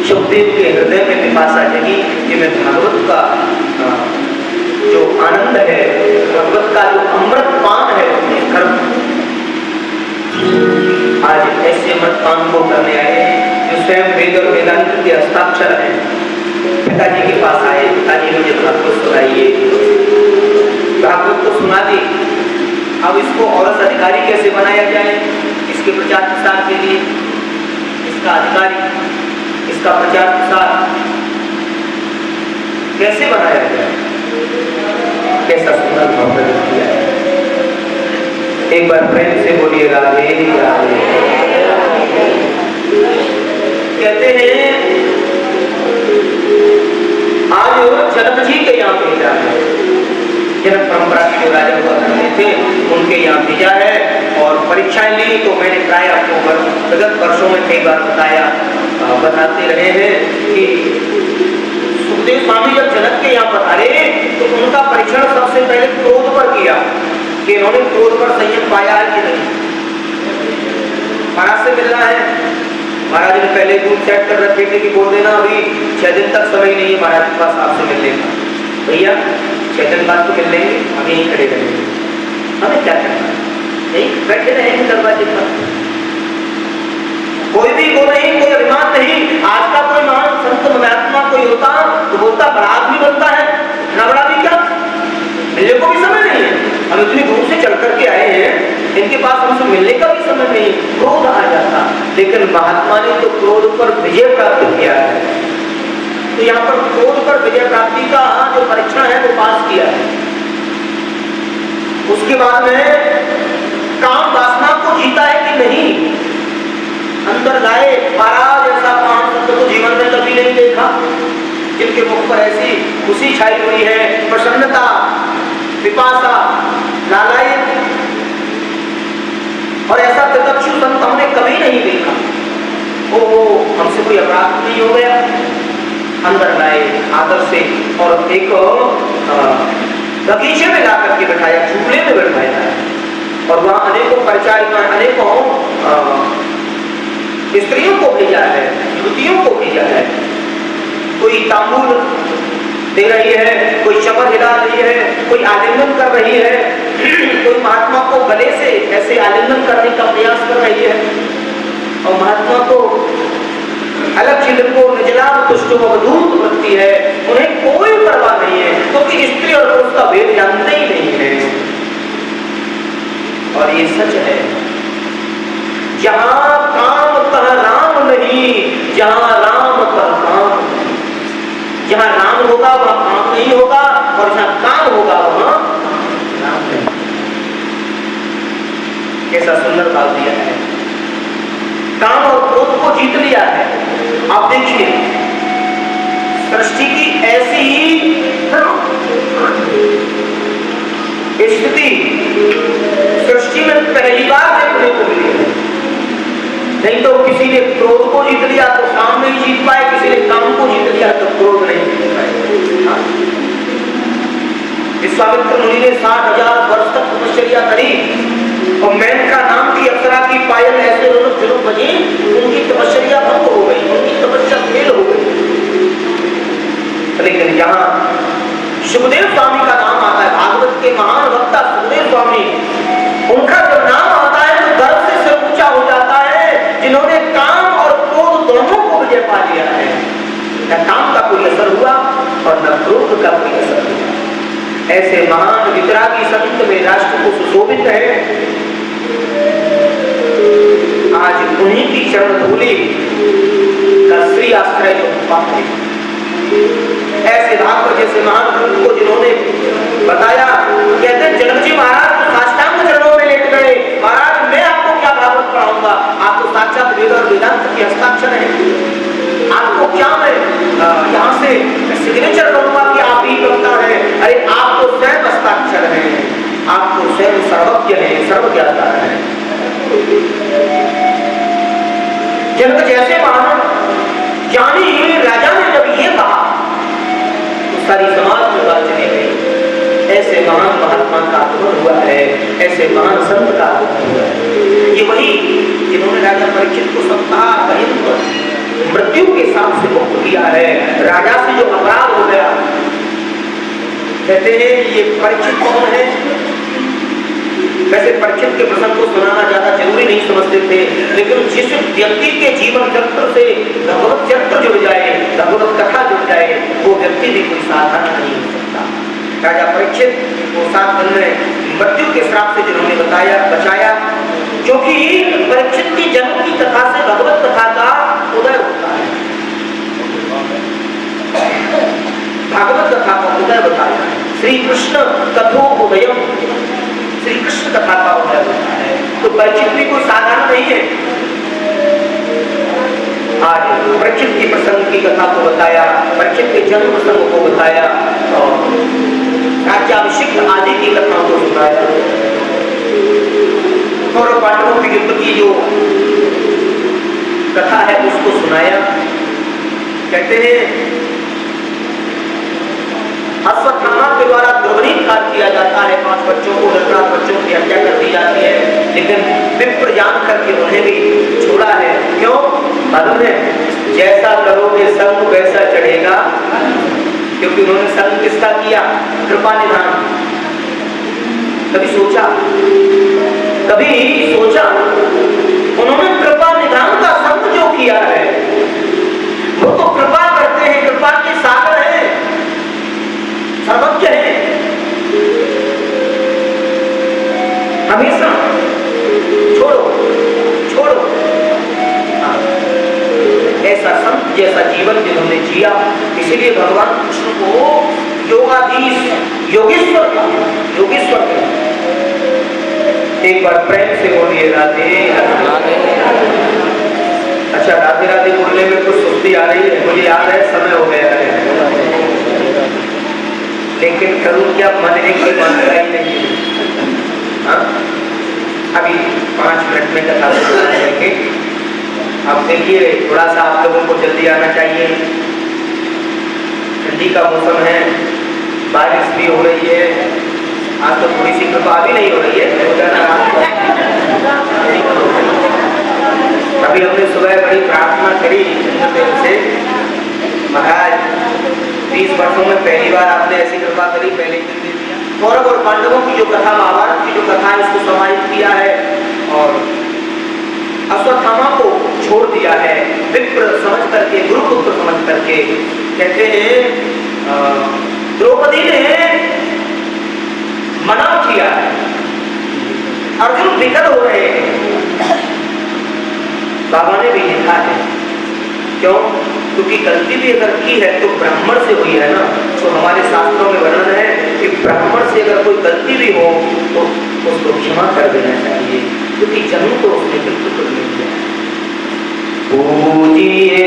सुखदेव के हृदय में पिपासा जगी जिसमें भागवत का जो आनंद है, भगवत का जो अमृत पान है उसने कर्म। आज ऐसे अमृत पान को करने आए जो स्वयं वेद और वेदांत के हस्ताक्षर हैं। पिताजी के पास आए, पिताजी मुझे भागवत सुनाइए। भागवत को सुना दी। अब इसको औरस अधिकारी कैसे बनाया जाए, इसके प्रचार प्रसार के लिए इसका अधिकारी, इसका प्रचार प्रसार कैसे बनाया जाए, कैसा सुंदर भाव प्रकट किया है। एक बार प्रेम से बोलिए राधे राधे। कहते हैं आज जनक जी के यहाँ भेजा है। जनक परंपरा के जो राजा हुआ करते थे उनके यहाँ भेजा है और परीक्षाएं ली। तो मैंने प्राय आपको विगत वर्षों में कई बार बताया बताते रहे हैं कि सुखदेव स्वामी जब जनक के यहाँ पधारे तो उनका परीक्षण सबसे पहले क्रोध पर किया कि इन्होंने क्रोध पर संयम पाया है कि नहीं। महाराज से मिलना है, महाराज ने पहले दूध सेट कर रखे थे कि बोल देना अभी 6 दिन तक समय नहीं है महाराज के पास आपसे मिलने का। भैया 6 दिन बाद तो मिल लेंगे, हम यहीं खड़े रहेंगे, हमें क्या करना है, यहीं बैठे रहेंगे दरवाजे पर। कोई भी वो नहीं, कोई अभिमान नहीं। आज का कोई महान संत महात्मा कोई होता तो बोलता बड़ा आदमी बनता है, इतना बड़ा भी क्या, मिलने को भी समय नहीं है, हम इतनी दूर से चल करके आए हैं, इनके पास हमसे मिलने का भी समय नहीं, क्रोध आ जाता। लेकिन महात्मा ने तो क्रोध पर विजय प्राप्त किया है। तो यहाँ पर क्रोध पर विजय प्राप्ति का जो परीक्षण है वो पास किया है। उसके बाद में काम वासना को जीता है कि नहीं, अंदर लाए। महाराज ऐसा महान संत को जीवन में कभी नहीं देखा जिनके मुख पर ऐसी खुशी छाई हुई है, प्रसन्नता, पिपासा, लालायित, और ऐसा प्रत्यक्ष संत हमने कभी नहीं देखा। ओ हमसे कोई अपराध नहीं हो गया। अंदर लाए आदर से और एक बगीचे में ला करके बैठाया, झूले में बैठाया, और वहां अनेकों परिचारिका, अनेकों स्त्रियों को भेजा है, युवतियों को भेजा है। कोई तांबूल दे रही है, कोई चमर हिला रही है, कोई आलिंगन कर रही है, कोई महात्मा को गले से ऐसे आलिंगन करने का प्रयास कर रही है, और महात्मा को अलग चिल्ड को निजलाम तुष्टो अवधूत बनती है। उन्हें कोई परवाह नहीं है, क्योंकि तो स्त्री और पुरुष का भेद जानते ही नहीं है। और ये सच है, जहां काम तह राम नहीं, जहां राम तह काम नहीं। जहां राम होगा वहां काम नहीं होगा, और जहां काम होगा वहां राम नहीं। कैसा सुंदर भाव दिया है। काम और क्रोध को जीत लिया है। आप देखिए सृष्टि की ऐसी स्थिति सृष्टि में पहली बार देखने को मिली है। नहीं तो किसी ने क्रोध को जीत लिया तो काम नहीं जीत पाए, किसी ने काम को जीत लिया तो क्रोध नहीं जीत पाए। विश्वामित्र मुनि ने 60,000 वर्ष तक तपस्या करी, और मेनका नाम की अप्सरा की पायल ऐसे रोनक जुलूक बजी, उनकी तपस्या भंग हो गई, उनकी तपस्या फेल हो गई। लेकिन जहां सुखदेव स्वामी का नाम आता है, भागवत के महान वक्ता सुखदेव स्वामी, उनका जब नाम आता है तो गर्व से सिर ऊंचा हो जाता है, जिन्होंने काम और क्रोध दोनों को विजय पा लिया है। न काम का कोई असर हुआ और न क्रोध का कोई असर हुआ। ऐसे महान वितरागी संत में राष्ट्र को सुशोभित है। आज उन्हीं की चरण धूलि का श्री आश्रय जो पाते, ऐसे भागवत जैसे महान ग्रंथ को जिन्होंने बताया, कहते जनक जी महाराज तो साष्टांग चरणों में लेट गए, महाराज मैं आपको क्या भागवत पढ़ाऊंगा, आप तो साक्षात वेद और वेदांत के हस्ताक्षर हैं, आपको क्या मैं यहाँ से सिग्नेचर करूंगा कि आप ही वक्ता हैं। अरे आप तो स्वयं हस्ताक्षर हैं, आप तो स्वयं सर्वज्ञ हैं, सर्वज्ञाता हैं। जनक जैसे महान ज्ञानी राजा ने जब ये कहा तो सारी समाज में बात चली गई। ऐसे महान महात्मा का आगमन हुआ है, ऐसे महान संत का आगमन हुआ है। ये वही जिन्होंने राजा परीक्षित को सप्ताह मृत्यु के साथ से मुक्त किया है। राजा से जो अपराध हो गया, कहते हैं ये परीक्षित कौन है। वैसे परीक्षित के प्रसंग को सुनाना ज्यादा जरूरी नहीं समझते थे, लेकिन जिस व्यक्ति के जीवन चरित्र से भगवत चरित्र जुड़ जाए, भगवत कथा जुड़ जाए, वो व्यक्ति भी कोई साधारण नहीं हो सकता। राजा परीक्षित को 7 दिन में मृत्यु के श्राप से जिन्होंने बचाया, क्योंकि परीक्षित की जन्म की कथा से भगवत कथा का उदय होता है। भागवत कथा का उदय बताया है। श्री कृष्ण कथो उदयम, श्री कृष्ण कथा का उदय होता है। तो परीक्षित भी कोई साधारण नहीं है। आज परीक्षित की प्रसंग की कथा को बताया, परीक्षित के जन्म प्रसंग को बताया, और राज्याभिषेक आदि की कथाओं को सुनाया। कौरव पांडवों के युद्ध की जो कथा है उसको सुनाया। कहते हैं अश्वत्थामा के द्वारा द्रवनीघात किया जाता है, 5 बच्चों को, 10 बच्चों की हत्या कर दी जाती है, लेकिन विप्र जान करके उन्हें भी छोड़ा है। क्यों? मालूम है, जैसा करोगे संग वैसा चढ़ेगा, क्योंकि उन्होंने संग किसका किया? कृपा निधान। कभी सोचा उन्होंने कृपा निधान का संग जो किया है, वो तो कृपा करते हैं, कृपा के सागर हैं, सर्वज्ञ हैं, हमेशा छोड़ो। हाँ। ऐसा संत जैसा जीवन जिन्होंने जिया, इसीलिए भगवान कृष्ण को योगाधीश, योगेश्वर कहा। एक बार प्रेम से बोलिए राधे राधे। अच्छा, राधे राधे बोलने में कुछ सुस्ती आ रही है, मुझे याद है समय हो गया है, लेकिन करूं क्या, मन एक कोई मानता ही नहीं। हाँ, अभी 5 मिनट में कथा सुनाएंगे। अब देखिए, थोड़ा सा आप लोगों को जल्दी आना चाहिए, ठंडी का मौसम है, बारिश भी हो रही है, आज तो थोड़ी सी कृपा भी नहीं हो रही है, अभी हमने सुबह बड़ी प्रार्थना करी इंद्रदेव से, महाराज 20 वर्षों में पहली बार आपने ऐसी कृपा करी, पहले दिन दे दिया। कौरव और पांडवों की जो कथा, महाभारत की जो कथा है, उसको समाहित किया है और अश्वत्थामा को छोड़ दिया है, विप्र समझ करके, गुरुपुत्र समझ करके। कहते हैं द्रौपदी ने मना किया है, अर्जुन विकल हो रहे हैं, बाबा ने भी लिखा है। क्यों? क्योंकि गलती भी अगर की है तो ब्राह्मण से हुई है ना, तो हमारे शास्त्रों में वर्णन है कि ब्राह्मण से अगर कोई गलती भी हो तो उसको क्षमा कर देना चाहिए, क्योंकि जन्म तो उसने बिल्कुल नहीं किया। पूजिए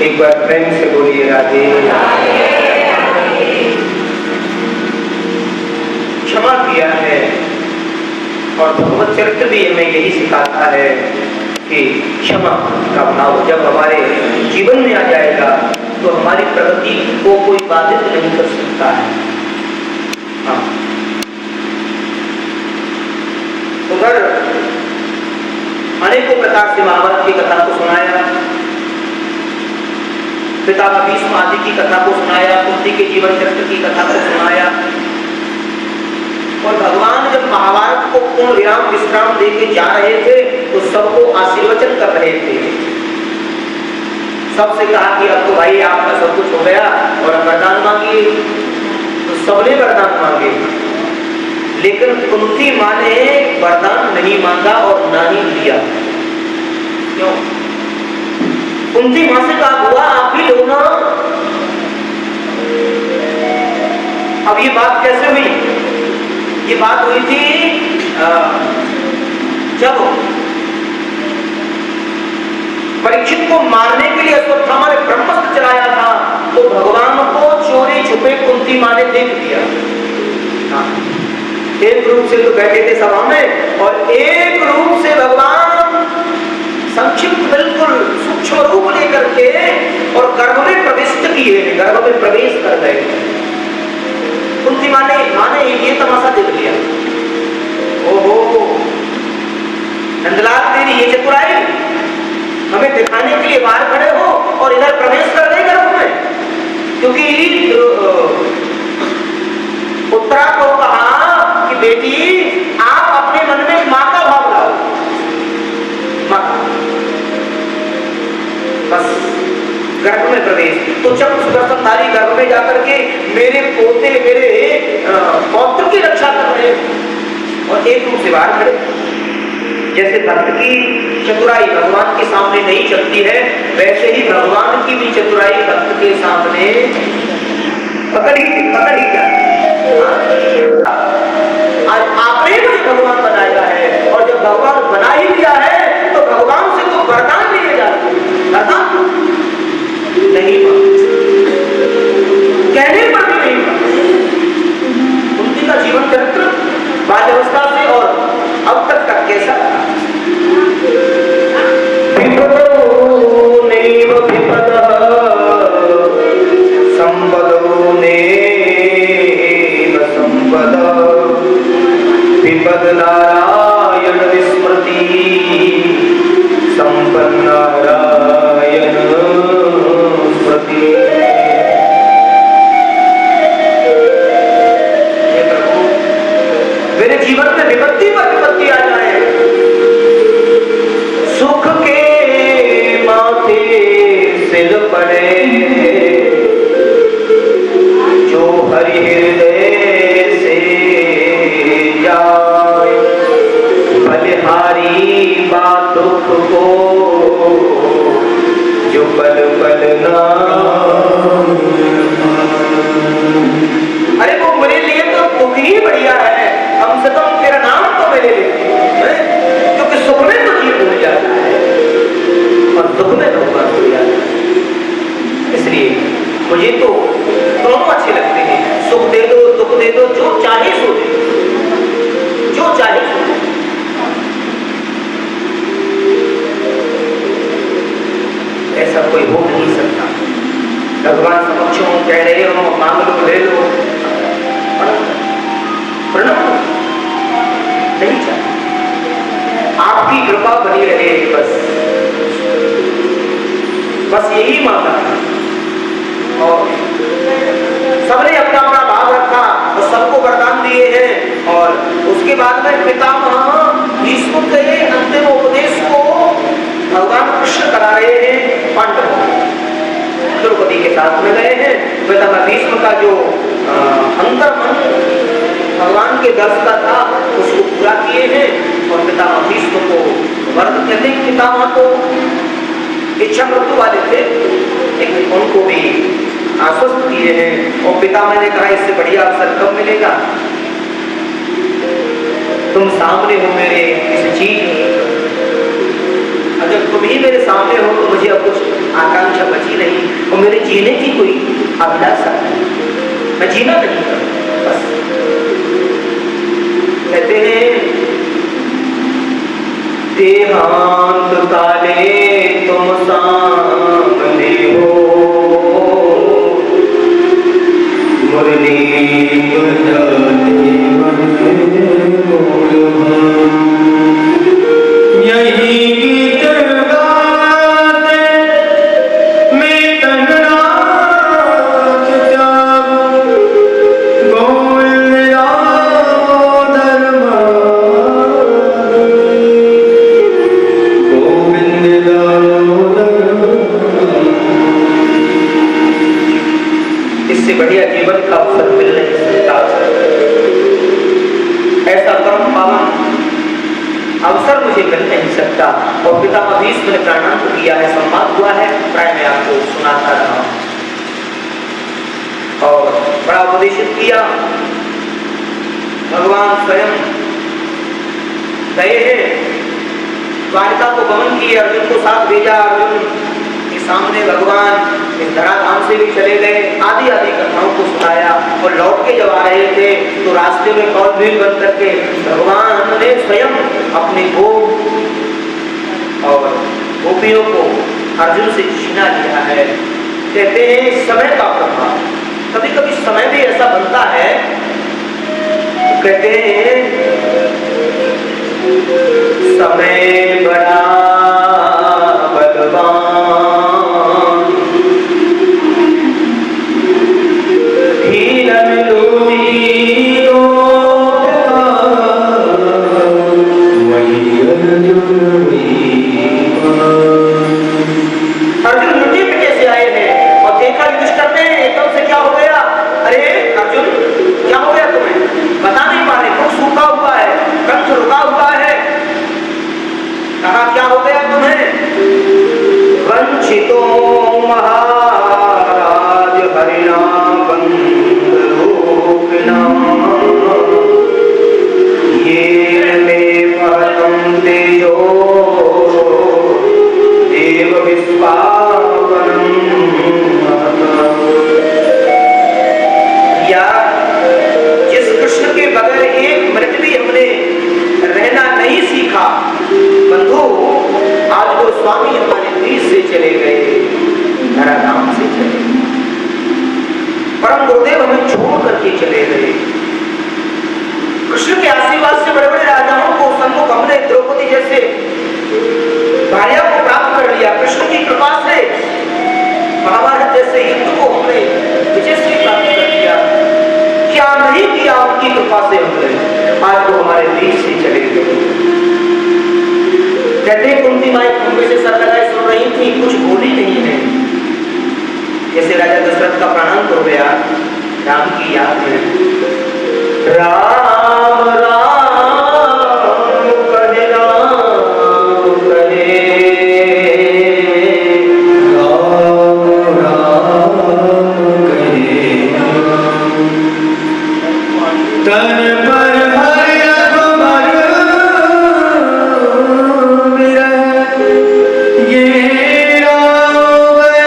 एक बार प्रेम से बोलिए राधे। क्षमा किया है और भगवत चरित्र भी हमें यही सिखाता है कि क्षमा का भाव जब हमारे जीवन में आ जाएगा तो हमारी प्रगति को कोई बाधित नहीं कर सकता है। हाँ, उधर अनेकों प्रकार से महाभारत की कथा को सुनाया, पिता भीष्म आदि की कथा को सुनाया, कुंती के जीवन चरित्र की कथा को सुनाया, और भगवान जब महाभारत को पूर्ण विराम विश्राम देके जा रहे थे तो सबको आशीर्वचन कर रहे थे। सबसे कहा कि अब तो भाई आपका सब कुछ हो गया और वरदान मांगिए, तो सबने वरदान मांगे, लेकिन कुंती मां ने वरदान नहीं मांगा और ना ही लिया। क्यों? कुंती मां से कहा हुआ आप ही लो ना। अब ये बात कैसे हुई? ये बात हुई थी जब परीक्षित को मारने के लिए अश्वत्थामा ने ब्रह्मास्त्र चलाया था, तो भगवान को चोरी छुपे कुंती मां ने देख लिया। हाँ, एक रूप से तो बैठे थे सभा में और एक रूप से भगवान संक्षिप्त बिल्कुल सूक्ष्म रूप लेकर के और गर्भ में प्रविष्ट किए, गर्भ में प्रवेश कर गए। कुंती माँ ने ये तमाशा देख लिया। ओहो नंदलाल तेरी ये चतुराई, हमें दिखाने के लिए बाहर खड़े हो और इधर प्रवेश कर गए गर्भ में। क्योंकि उत्तरा को कहा कि बेटी आप अपने मन में मां का भाव लाओ, मां बस गर्भ में प्रवेश। तो जब सुदर्शनधारी गर्भ में जाकर के मेरे पोते मेरे पौत्र की रक्षा कर रहे और एक रूप से बाहर खड़े। जैसे भक्त की चतुराई भगवान के सामने नहीं चलती है, वैसे ही भगवान की भी चतुराई भक्त के सामने पकड़ ही क्या। आज आपने मुझे भगवान बनाया है, और जब भगवान बना ही दिया है तो भगवान से तो वरदान लिए जाते हैं, वरदान नहीं कहने पर भी नहीं। उनकी का जीवन चरित्र बाल्यावस्था से और अब तक का कैसा था। विपदो नैव विपदः संपदो नैव संपदः विपद नारायण विस्मृति संपन्न नारायण स्मृति। मेरे जीवन में विपत्ति पर विपत्ति आ जाए, सुख के माथे सिर पड़े, जो हरि हृदय से जाए, बलिहारी बात दुख को जो पल पल ना। अरे वो मेरे लिए तो दुख ही बढ़िया है, कम से कम तेरा नाम तो मेरे लिए, क्योंकि सुख में तो जीव भूल जाता है और दुख में तो भूल जाता है। इसलिए मुझे तो दोनों अच्छे लगते हैं, सुख दे दो दुख दे दो, जो चाहे सो दे, जो चाहे सो दे। ऐसा कोई हो नहीं सकता। भगवान समक्ष कह रहे हो मांग लो ले लो, प्रणव नहीं चाहिए, आपकी कृपा बनी रहे, बस यही मांगा। और सबने अपना अपना भाव रखा और सबको वरदान दिए हैं। और उसके बाद में पितामह भीष्म के अंतिम उपदेश को भगवान कृष्ण करा रहे हैं पांडवों, द्रौपदी के साथ में गए हैं। पितामह भीष्म का जो अंतर्मन भगवान के दर्श का था उसको पूरा किए हैं। और पितामह भीष्म को वरद कहते हैं। पितामह तो इच्छा मृत्यु वाले थे, लेकिन उनको भी आश्वस्त किए हैं। और पितामह ने कहा इससे बढ़िया अवसर कब मिलेगा, तुम सामने हो मेरे किसी चीज, अगर तुम ही मेरे सामने हो तो मुझे अब कुछ आकांक्षा बची नहीं और मेरे जीने की कोई अभिलाषा नहीं, मैं जीना नहीं चाहता। बस कहते हैं देहांत काले तुम सामने हो, मुरली बढ़िया जीवन का अवसर मिल नहीं सकता। ऐसा परम पावन अवसर मुझे मिल नहीं सकता। और पितामह भीष्म ने प्राणांत किया है, सम्मान हुआ है, प्राय मैं आपको सुनाता रहा और बड़ा उपदेशित किया। भगवान स्वयं गए हैं, द्वारिका को गमन किए, अर्जुन को साथ भेजा, अर्जुन के सामने भगवान इस धराधाम से भी चले गए, आदि आदि कथाओं को सुनाया। और लौट के जब आ रहे थे तो रास्ते में कौन भीड़ बन करके भगवान ने स्वयं अपने गोप और गोपियों को अर्जुन से छीना लिया है। कहते हैं समय का प्रभाव, कभी कभी समय भी ऐसा बनता है कहते हैं समय बड़ा बलवान, धीरन लूटी वही अर्जुन लुटी पे कैसे आए हैं? और देखा युधिष्ठिर ने एकदम से क्या हो गया? अरे अर्जुन क्या हो गया तुम्हें? बता नहीं पा रहे, मुख सूखा हुआ है, कंठ रुका हुआ है। कहा क्या हो गया तुम्हें? वंचितो महाराज हरिणा बंधुना ये मे महतं तेजो देव विश्वावनं या जिस कृष्ण के बगैर एक मिनट भी हमने रहना नहीं सीखा, बंधु आज वो स्वामी हमारे बीच से चले गए, धराधाम से चले गए, परम गुरुदेव हमें छोड़ करके चले गए। कृष्ण के आशीर्वाद से बड़े बड़े राजाओं को सम्मुख हमने द्रौपदी जैसे भार्या को प्राप्त कर लिया। कृष्ण की कृपा से महाभारत जैसे युद्ध को हमने विजय से प्राप्त कर लिया। क्या नहीं किया उनकी कृपा से हमने, आज वो हमारे बीच से चले गए। कहते कुंती माई खंबे से सर लगाए सुन रही थी, कुछ बोली नहीं है। जैसे राजा दशरथ का प्राणांत हो गया राम की याद में, राम राम कहे राम कहे, राम राम कहे तन पर हरि रघुबर विरह ये रोवे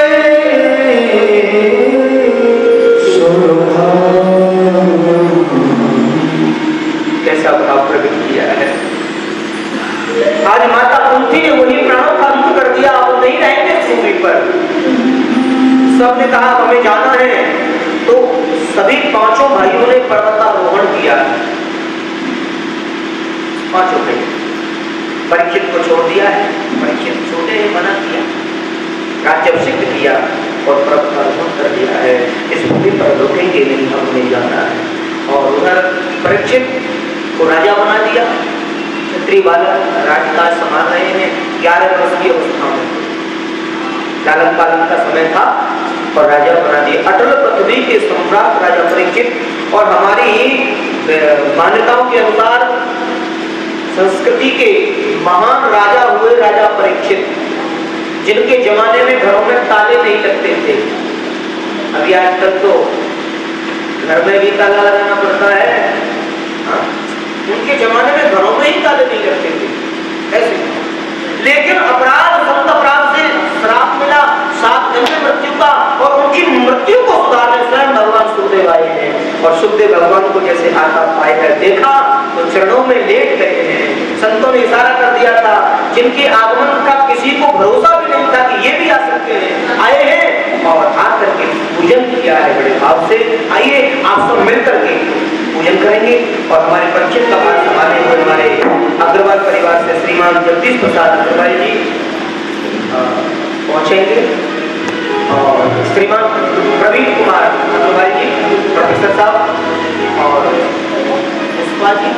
शोभा। कैसा भाव प्रकट किया है। आज माता कुंती ने वही प्राणों का अंत कर दिया, अब नहीं रहेंगे पृथ्वी पर। सबने कहा हमें जाना है, तो सभी पांचों भाइयों ने पर्वतारोहण किया। पांचों भाई, परीक्षित को छोड़ दिया है, परीक्षित छोटे हैं मना किया, राज्याभिषेक किया और पर्वतारोहण कर दिया है। इस भूमि पर रुकेंगे नहीं, हमें जाना है। और उधर परीक्षित को राजा बना दिया, क्षत्रिय बालक राजकाज संभाल रहे हैं। 11 वर्ष की अवस्था में लालन पालन का समय था और राजा बना दिए। अटल पृथ्वी के सम्राट राजा परीक्षित। और हमारी मान्यताओं के अनुसार संस्कृति के महान राजा हुए राजा परीक्षित, जिनके जमाने में घरों में ताले नहीं लगते थे। अभी आजकल तो घर में भी ताला लगाना पड़ता है, हाँ? उनके जमाने में घरों में ही ताले नहीं लगते थे ऐसे। लेकिन अपराध संत अपराध से श्राप मिला 7 दिन में मृत्यु का, और उनकी मृत्यु को सुधारने स्वयं भगवान सुखदेव आए हैं। और सुखदेव भगवान को जैसे आता पाए कर देखा तो चरणों में लेट गए हैं। संतों ने इशारा कर दिया था, जिनके आगमन का किसी को भरोसा भी नहीं था कि ये भी आ सकते हैं, आए हैं और आकर के पूजन किया है बड़े भाव से। आइए आप सब मिलकर के पूजन करेंगे। और हमारे परीक्षित का पाठ संभालने हुए हमारे अग्रवाल परिवार से श्रीमान जगदीश प्रसाद अग्रवाल जी पहुंचेंगे, और श्रीमान प्रवीण कुमार अग्रवाल जी, प्रोफेसर साहब, और पुष्पा जी।